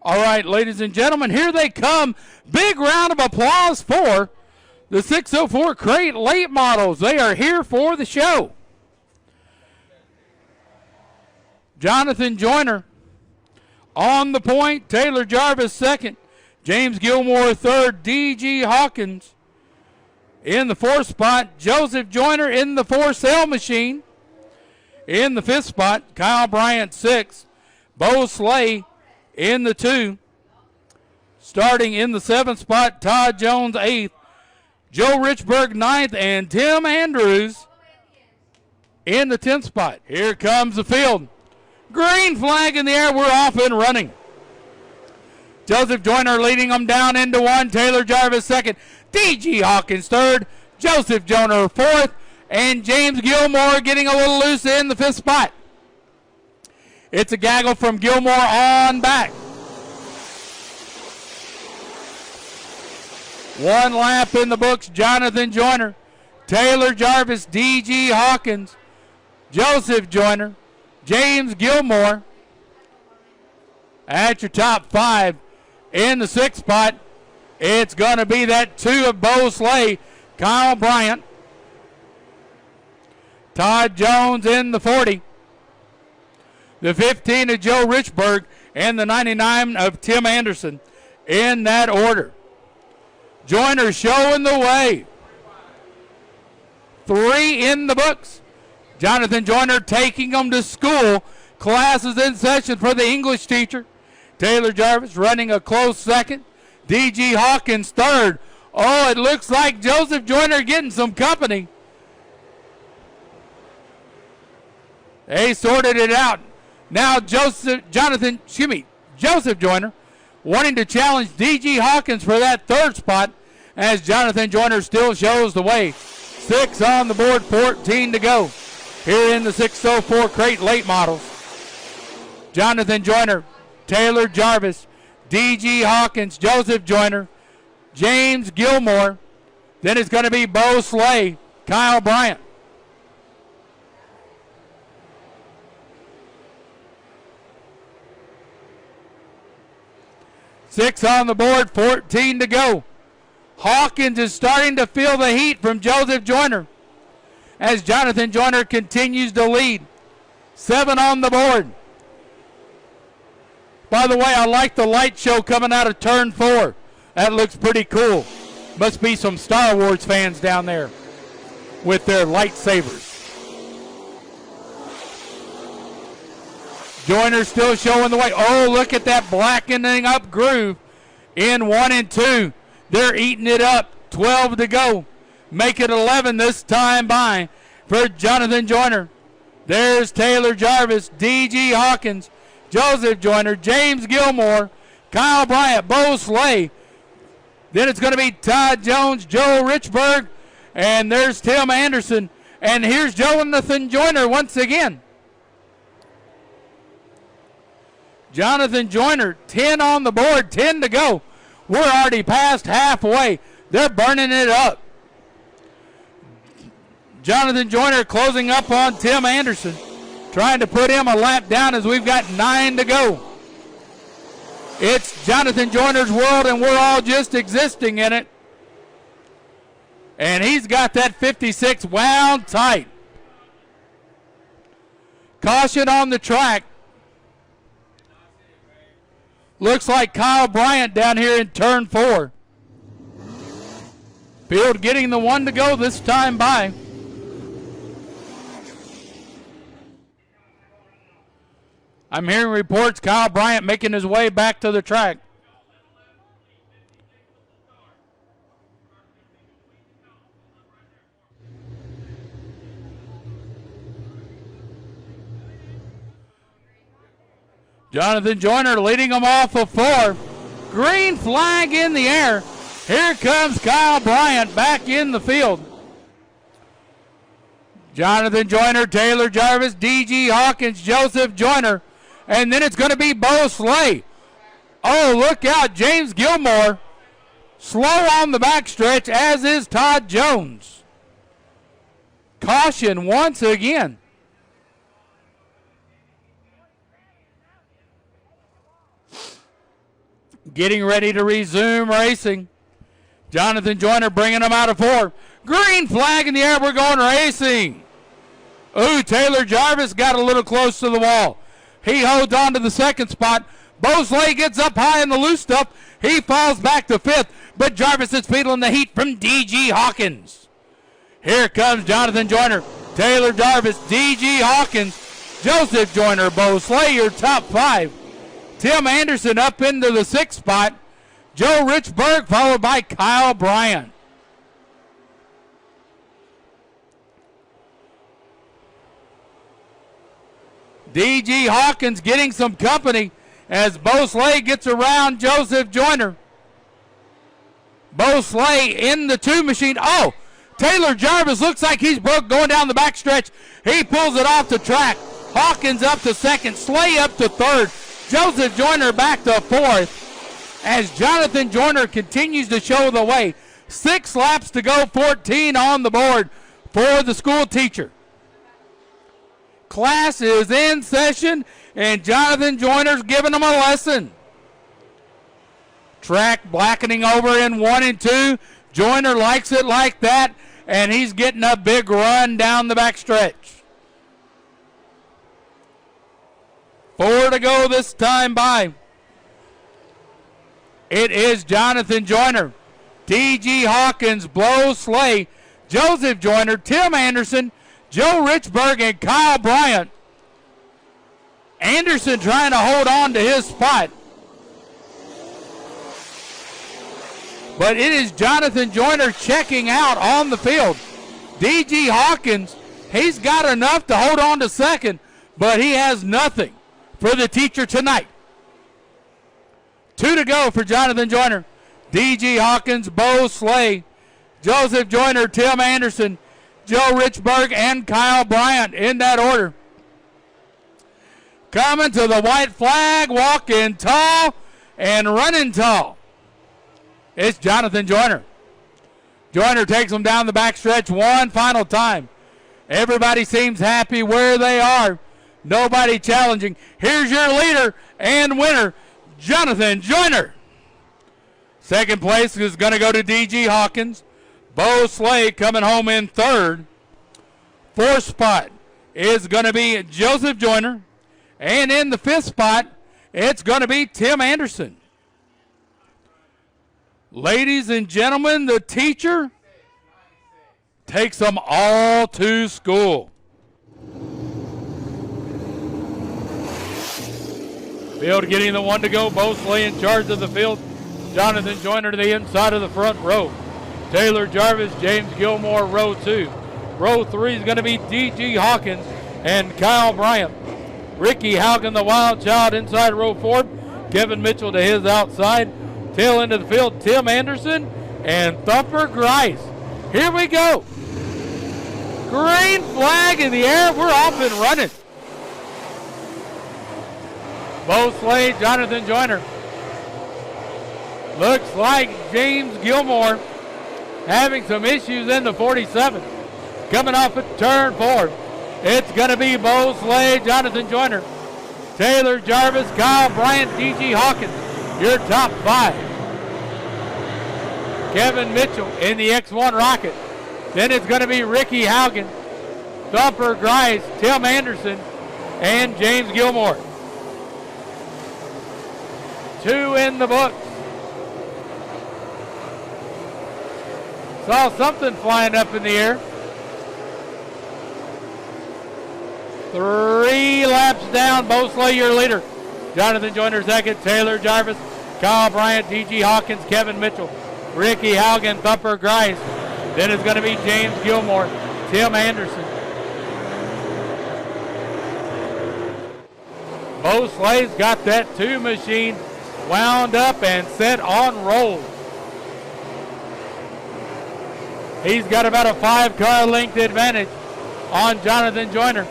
All right, ladies and gentlemen, here they come. Big round of applause for the 604 Crate late models. They are here for the show. Jonathan Joyner on the point. Taylor Jarvis second. James Gilmore third. D.G. Hawkins in the fourth spot. Joseph Joyner in the for sale machine. In the fifth spot, Kyle Bryant sixth. Bo Slay in the 2. Starting in the 7th spot, Todd Jones 8th. Joe Richburg 9th, and Tim Andrews in the 10th spot. Here comes the field. Green flag in the air. We're off and running. Joseph Joyner leading them down into 1. Taylor Jarvis 2nd. D.G. Hawkins 3rd. Joseph Joyner 4th. And James Gilmore getting a little loose in the 5th spot. It's a gaggle from Gilmore on back. 1 lap in the books. Jonathan Joyner, Taylor Jarvis, D.G. Hawkins, Joseph Joyner, James Gilmore. At your top 5 in the 6th spot, it's going to be that 2 of Bo Slay, Kyle Bryant. Todd Jones in the 40. The 15 of Joe Richburg, and the 99 of Tim Anderson in that order. Joyner showing the way. 3 in the books. Jonathan Joyner taking them to school. Classes in session for the English teacher. Taylor Jarvis running a close second. D.G. Hawkins third. Oh, it looks like Joseph Joyner getting some company. They sorted it out. Now Joseph Joyner wanting to challenge D.G. Hawkins for that 3rd spot, as Jonathan Joyner still shows the way. 6 on the board, 14 to go here in the 604 Crate late models. Jonathan Joyner, Taylor Jarvis, D.G. Hawkins, Joseph Joyner, James Gilmore. Then it's going to be Bo Slay, Kyle Bryant. Six on the board, 14 to go. Hawkins is starting to feel the heat from Joseph Joyner as Jonathan Joyner continues to lead. 7 on the board. By the way, I like the light show coming out of turn 4. That looks pretty cool. Must be some Star Wars fans down there with their lightsabers. Joyner still showing the way. Oh, look at that blackening up groove in 1 and 2. They're eating it up. 12 to go. Make it 11 this time by for Jonathan Joyner. There's Taylor Jarvis, D.G. Hawkins, Joseph Joyner, James Gilmore, Kyle Bryant, Bo Slay. Then it's going to be Todd Jones, Joe Richburg, and there's Tim Anderson. And here's Jonathan Joyner once again. Jonathan Joyner, 10 on the board, 10 to go. We're already past halfway. They're burning it up. Jonathan Joyner closing up on Tim Anderson, trying to put him a lap down as we've got 9 to go. It's Jonathan Joyner's world, and we're all just existing in it. And he's got that 56 wound tight. Caution on the track. Looks like Kyle Bryant down here in turn 4. Field getting the 1 to go this time by. I'm hearing reports Kyle Bryant making his way back to the track. Jonathan Joyner leading them off of 4. Green flag in the air. Here comes Kyle Bryant back in the field. Jonathan Joyner, Taylor Jarvis, D.G. Hawkins, Joseph Joyner. And then it's going to be Bo Slay. Oh, look out. James Gilmore slow on the backstretch, as is Todd Jones. Caution once again. getting ready to resume racing. Jonathan Joyner bringing them out of 4. Green flag in the air. We're going racing. Ooh, Taylor Jarvis got a little close to the wall. He holds on to the 2nd spot. Bosley gets up high in the loose stuff. He falls back to 5th, but Jarvis is feeling the heat from D.G. Hawkins. Here comes Jonathan Joyner, Taylor Jarvis, D.G. Hawkins, Joseph Joyner, Bosley, your top 5. Tim Anderson up into the 6th spot. Joe Richburg followed by Kyle Bryant. D.G. Hawkins getting some company as Bosley gets around Joseph Joyner. Bosley in the 2 machine. Oh, Taylor Jarvis looks like he's broke going down the backstretch. He pulls it off the track. Hawkins up to 2nd, Slay up to 3rd, Joseph Joyner back to 4th as Jonathan Joyner continues to show the way. 6 laps to go, 14 on the board for the school teacher. Class is in session, and Jonathan Joyner's giving them a lesson. Track blackening over in 1 and 2. Joyner likes it like that, and he's getting a big run down the backstretch. 4 to go this time by. It is Jonathan Joyner, D.G. Hawkins, Bosley, Joseph Joyner, Tim Anderson, Joe Richburg, and Kyle Bryant. Anderson trying to hold on to his spot. But it is Jonathan Joyner checking out on the field. D.G. Hawkins, he's got enough to hold on to 2nd, but he has nothing for the teacher tonight. 2 to go for Jonathan Joyner. D.G. Hawkins, Bosley, Joseph Joyner, Tim Anderson, Joe Richburg, and Kyle Bryant in that order. Coming to the white flag, walking tall and running tall. It's Jonathan Joyner. Joyner takes them down the backstretch one final time. Everybody seems happy where they are. Nobody challenging. Here's your leader and winner, Jonathan Joyner. 2nd place is going to go to D.G. Hawkins. Bosley coming home in 3rd. 4th spot is going to be Joseph Joyner. And in the 5th spot, it's going to be Tim Anderson. Ladies and gentlemen, the teacher takes them all to school. Field getting the 1 to go. Bosley in charge of the field. Jonathan Joyner to the inside of the front row. Taylor Jarvis, James Gilmore, row 2. Row 3 is going to be D.G. Hawkins and Kyle Bryant. Ricky Haugen, the wild child, inside row 4. Kevin Mitchell to his outside. Tail end of the field, Tim Anderson and Thumper Grice. Here we go. Green flag in the air. We're off and running. Bosley, Jonathan Joyner. Looks like James Gilmore having some issues in the 47. Coming off at turn 4. It's going to be Bosley, Jonathan Joyner, Taylor Jarvis, Kyle Bryant, D.G. Hawkins, your top 5. Kevin Mitchell in the X1 Rocket. Then it's going to be Ricky Haugen, Thumper Grice, Tim Anderson, and James Gilmore. 2 in the books. Saw something flying up in the air. 3 laps down. Bosley, your leader. Jonathan Joyner 2nd. Taylor Jarvis, Kyle Bryant, D.G. Hawkins, Kevin Mitchell, Ricky Haugen, Thumper Grice. Then it's going to be James Gilmore, Tim Anderson. Bosley's got that 2 machine wound up and set on roll. He's got about a 5-car length advantage on Jonathan Joyner.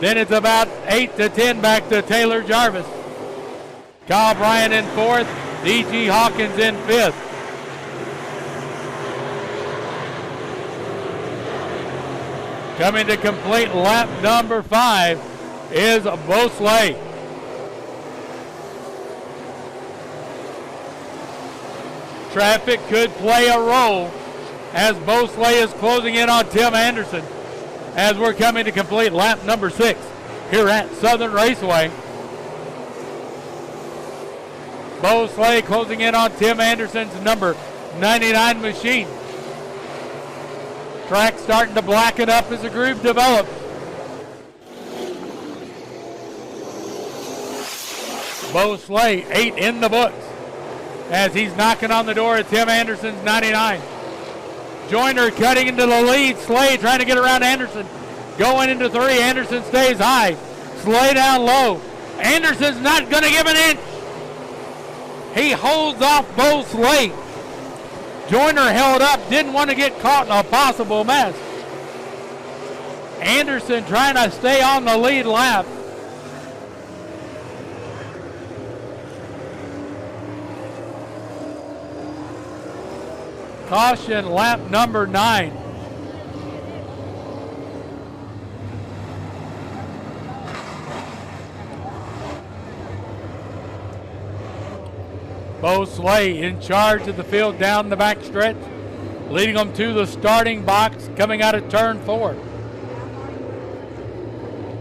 Then it's about 8 to 10 back to Taylor Jarvis. Kyle Bryant in 4th, D.G. Hawkins in 5th. Coming to complete lap number 5 is Bosley. Traffic could play a role as Bo Slay is closing in on Tim Anderson as we're coming to complete lap number 6 here at Southern Raceway. Bo Slay closing in on Tim Anderson's number 99 machine. Track starting to blacken up as the groove develops. Bo Slay 8 in the books as he's knocking on the door of Tim Anderson's 99. Joyner cutting into the lead. Slay trying to get around Anderson. Going into 3. Anderson stays high. Slay down low. Anderson's not going to give an inch. He holds off Bo Slay. Joyner held up, didn't want to get caught in a possible mess. Anderson trying to stay on the lead lap. Caution, lap number 9. Bo Slay in charge of the field down the back stretch, leading them to the starting box coming out of turn 4.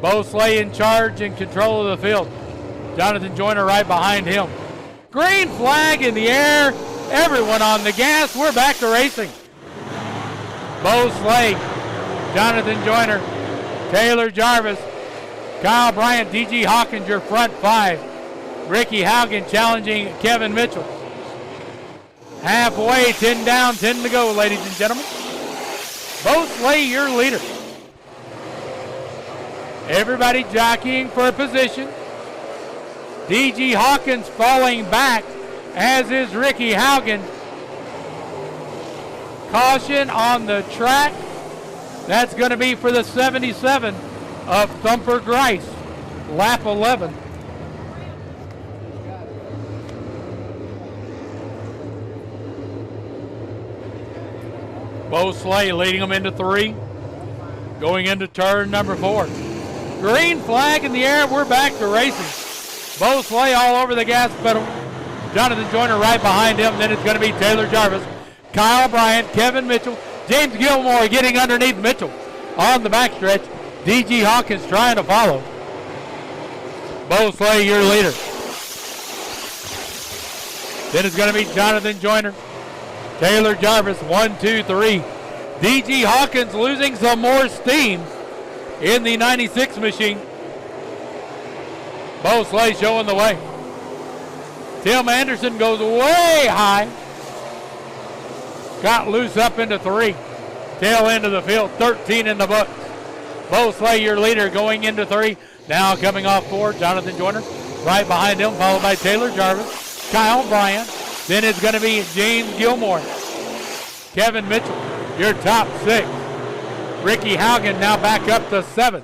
Bo Slay in charge and control of the field. Jonathan Joyner right behind him. Green flag in the air. Everyone on the gas. We're back to racing. Bo Slay, Jonathan Joyner, Taylor Jarvis, Kyle Bryant, D.G. Hawkins, your front 5. Ricky Haugen challenging Kevin Mitchell. Halfway, 10 down, 10 to go, ladies and gentlemen. Bo Slay, your leader. Everybody jockeying for a position. D.G. Hawkins falling back, as is Ricky Haugen. Caution on the track. That's going to be for the 77 of Thumper Grice, lap 11. Bo Slay leading them into 3, going into turn number 4. Green flag in the air, we're back to racing. Bo Slay all over the gas pedal. Jonathan Joyner right behind him. Then it's going to be Taylor Jarvis, Kyle Bryant, Kevin Mitchell, James Gilmore getting underneath Mitchell on the backstretch. D.G. Hawkins trying to follow. Bo Slay, your leader. Then it's going to be Jonathan Joyner, Taylor Jarvis, 1, 2, 3. D.G. Hawkins losing some more steam in the 96 machine. Bo Slay showing the way. Tim Anderson goes way high. Got loose up into 3. Tail end of the field, 13 in the books. Bo Slay, your leader, going into 3. Now coming off 4, Jonathan Joyner. Right behind him, followed by Taylor Jarvis, Kyle Bryant. Then it's going to be James Gilmore. Kevin Mitchell, your top 6. Ricky Haugen now back up to 7th.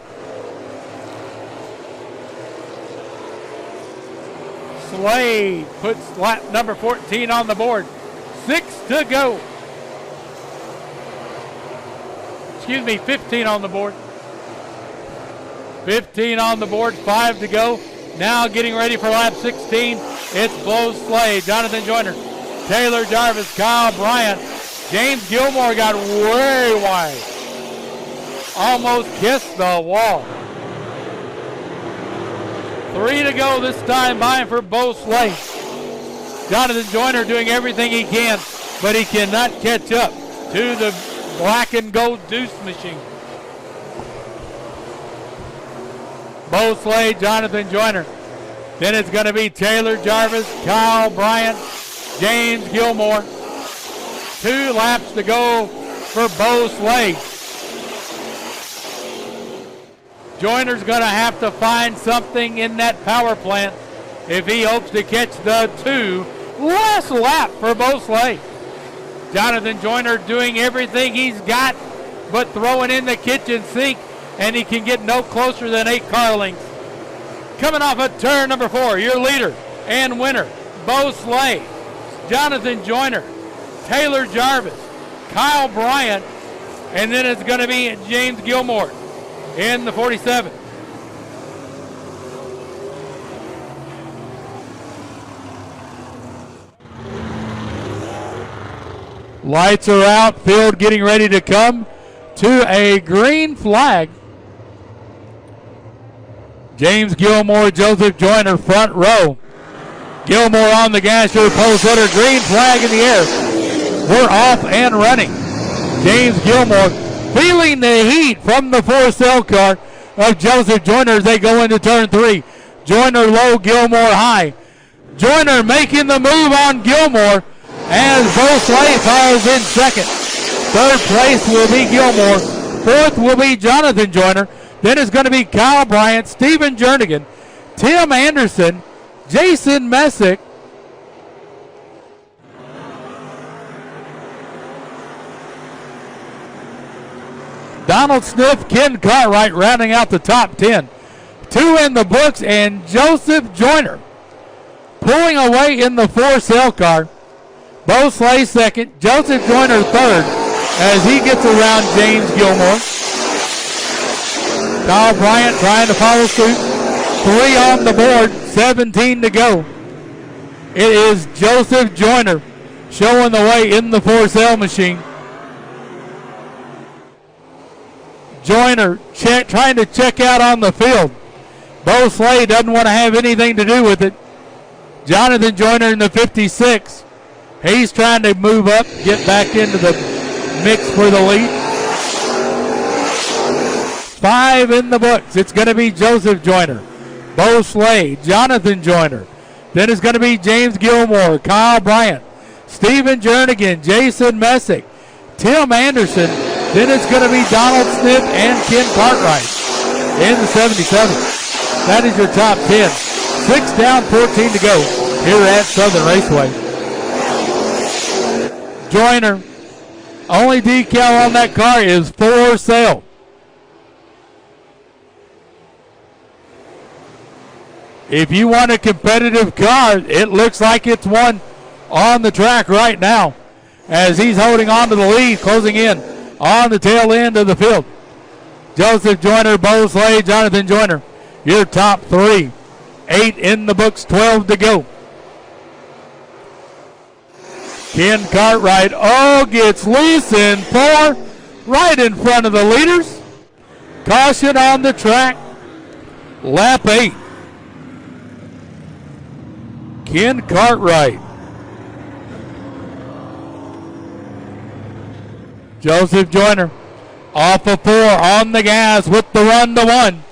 Slay puts lap number 14 on the board. 6 to go. Excuse me, 15 on the board. 15 on the board, 5 to go. Now getting ready for lap 16. It's Bo Slay, Jonathan Joyner, Taylor Jarvis, Kyle Bryant. James Gilmore got way wide. Almost kissed the wall. 3 to go this time by for Bo Slay. Jonathan Joyner doing everything he can, but he cannot catch up to the black and gold deuce machine. Bo Slay, Jonathan Joyner. Then it's going to be Taylor Jarvis, Kyle Bryant, James Gilmore. 2 laps to go for Bo Slay. Joyner's going to have to find something in that power plant if he hopes to catch the 2 last lap for Bo Slay. Jonathan Joyner doing everything he's got but throwing in the kitchen sink, and he can get no closer than 8 car lengths. Coming off of turn number 4, your leader and winner, Bo Slay, Jonathan Joyner, Taylor Jarvis, Kyle Bryant, and then it's going to be James Gilmore in the 47. Lights are out. Field getting ready to come to a green flag. James Gilmore, Joseph Joyner, front row. Gilmore on the gas, your post hitter, green flag in the air. We're off and running. James Gilmore feeling the heat from the four-cell car of Joseph Joyner as they go into turn 3. Joyner low, Gilmore high. Joyner making the move on Gilmore as Bo Slay follows in second. Third place will be Gilmore. Fourth will be Jonathan Joyner. Then it's going to be Kyle Bryant, Stephen Jernigan, Tim Anderson, Jason Messick, Donald Smith, Ken Cartwright rounding out the top 10. 2 in the books, and Joseph Joyner pulling away in the four-cell car. Bo Slay second, Joseph Joyner third as he gets around James Gilmore. Kyle Bryant trying to follow suit. 3 on the board, 17 to go. It is Joseph Joyner showing the way in the four-cell machine. Joyner trying to check out on the field. Bo Slay doesn't want to have anything to do with it. Jonathan Joyner in the 56. He's trying to move up, get back into the mix for the lead. 5 in the books. It's going to be Joseph Joyner, Bo Slay, Jonathan Joyner. Then it's going to be James Gilmore, Kyle Bryant, Stephen Jernigan, Jason Messick, Tim Anderson. Then it's going to be Donald Smith and Ken Cartwright in the 77. That is your top 10. 6 down, 14 to go here at Southern Raceway. Joyner, only decal on that car is for sale. If you want a competitive car, it looks like it's one on the track right now as he's holding on to the lead, closing in on the tail end of the field. Joseph Joyner, Bo Slay, Jonathan Joyner, your top 3. 8 in the books, 12 to go. Ken Cartwright, gets loose in 4, right in front of the leaders. Caution on the track. Lap 8. Ken Cartwright. Joseph Joyner off of 4 on the gas with the run to 1.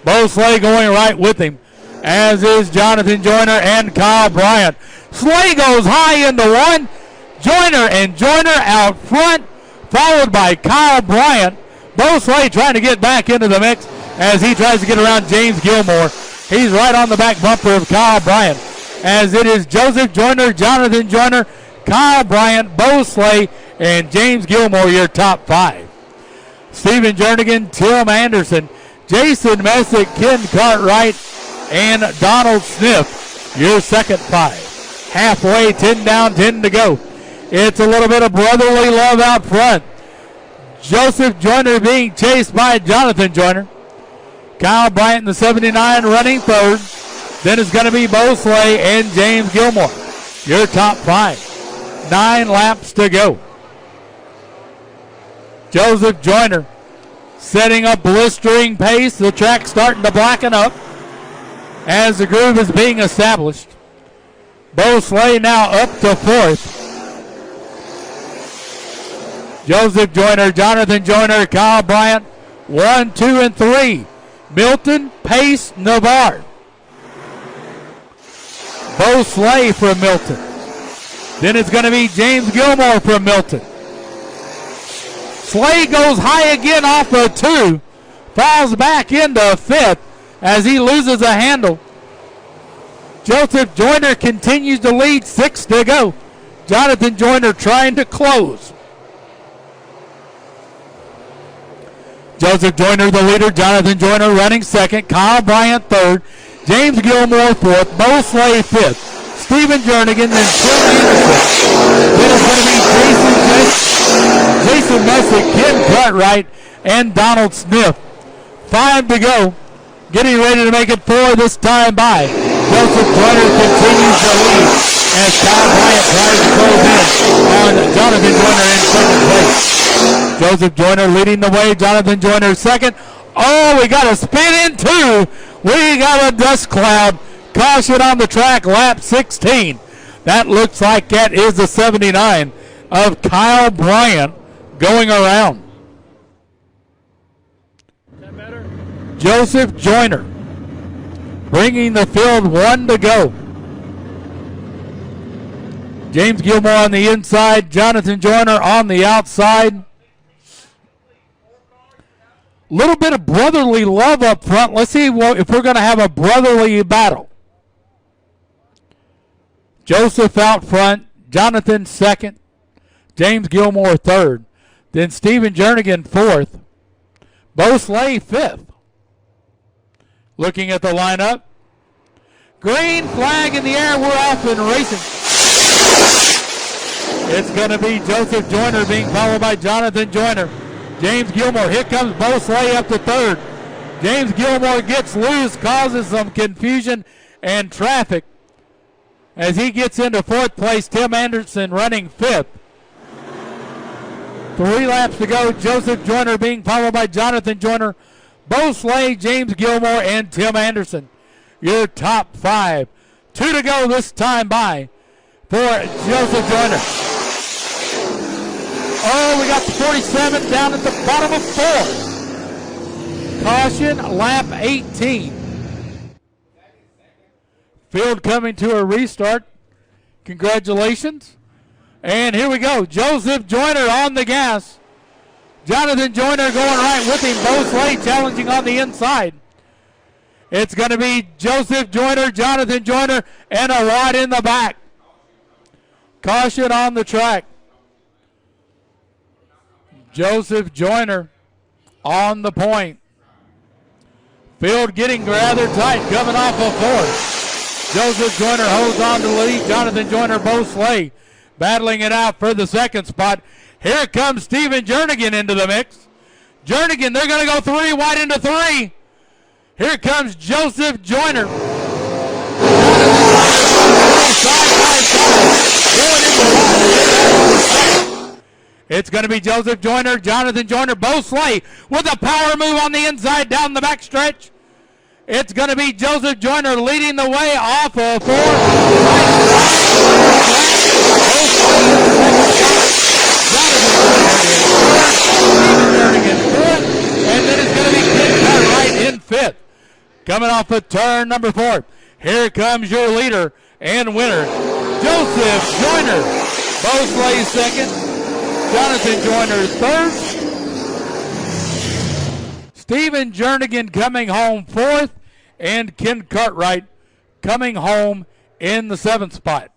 Bo Slay going right with him, as is Jonathan Joyner and Kyle Bryant. Slay goes high into 1. Joyner out front, followed by Kyle Bryant. Bo Slay trying to get back into the mix as he tries to get around James Gilmore. He's right on the back bumper of Kyle Bryant, as it is Joseph Joyner, Jonathan Joyner, Kyle Bryant, Bo Slay, and James Gilmore, your top 5. Stephen Jernigan, Tim Anderson, Jason Messick, Ken Cartwright, and Donald Smith, your second 5. Halfway, 10 down, 10 to go. It's a little bit of brotherly love out front. Joseph Joyner being chased by Jonathan Joyner. Kyle Bryant in the 79 running third. Then it's going to be Bo Slay and James Gilmore, your top 5. 9 laps to go. Joseph Joyner setting a blistering pace. The track starting to blacken up as the groove is being established. Bo Slay now up to 4th. Joseph Joyner, Jonathan Joyner, Kyle Bryant, 1, 2, and 3. Milton, Pace, Navarre. Bo Slay from Milton. Then it's going to be James Gilmore from Milton. Slay goes high again off of 2. Falls back into 5th as he loses a handle. Joseph Joyner continues to lead, 6 to go. Jonathan Joyner trying to close. Joseph Joyner the leader, Jonathan Joyner running second, Kyle Bryant third, James Gilmore fourth, Bo Slay fifth, Stephen Jernigan, then Tim Anderson. Then it's going to be Jason Messick, Ken Cartwright, and Donald Smith. 5 to go. Getting ready to make it 4 this time by. Joseph Joyner continues to lead. as Kyle Bryant tries to close in on Jonathan Joyner in second place. Joseph Joyner leading the way. Jonathan Joyner second. Oh, we got a spin in two. We got a dust cloud. Caution on the track, lap 16. That looks like that is the 79 of Kyle Bryant going around. Joseph Joyner bringing the field, one to go. James Gilmore on the inside, Jonathan Joyner on the outside. Little bit of brotherly love up front. Let's see if we're going to have a brotherly battle. Joseph out front, Jonathan second, James Gilmore third, then Stephen Jernigan fourth, Bo Slay fifth. Looking at the lineup, green flag in the air, we're off and racing. It's going to be Joseph Joyner being followed by Jonathan Joyner. James Gilmore, here comes Bo Slay up to third. James Gilmore gets loose, causes some confusion and traffic. As he gets into fourth place, Tim Anderson running fifth. 3 laps to go. Joseph Joyner being followed by Jonathan Joyner, Bo Slay, James Gilmore, and Tim Anderson. Your top 5. 2 to go this time by for Joseph Joyner. Oh, we got the 47 down at the bottom of 4. Caution, lap 18. Field coming to a restart. Congratulations. And here we go. Joseph Joyner on the gas. Jonathan Joyner going right with him. Bo Slay challenging on the inside. It's going to be Joseph Joyner, Jonathan Joyner, and a rod in the back. Caution on the track. Joseph Joyner on the point. Field getting rather tight, coming off of fourth. Joseph Joyner holds on to the lead. Jonathan Joyner, Bo Slay battling it out for the second spot. Here comes Stephen Jernigan into the mix. Jernigan, they're going to go 3 wide into 3. Here comes Joseph Joyner. It's going to be Joseph Joyner, Jonathan Joyner, Bo Slay with a power move on the inside down the back stretch. It's going to be Joseph Joyner leading the way off of 4. And then it's going to be Ken Cartwright in 5th. Coming off of turn number 4. Here comes your leader and winner, Joseph Joyner. Bo Slay 2nd. Jonathan Joyner 3rd. Stephen Jernigan coming home 4th, and Ken Cartwright coming home in the 7th spot.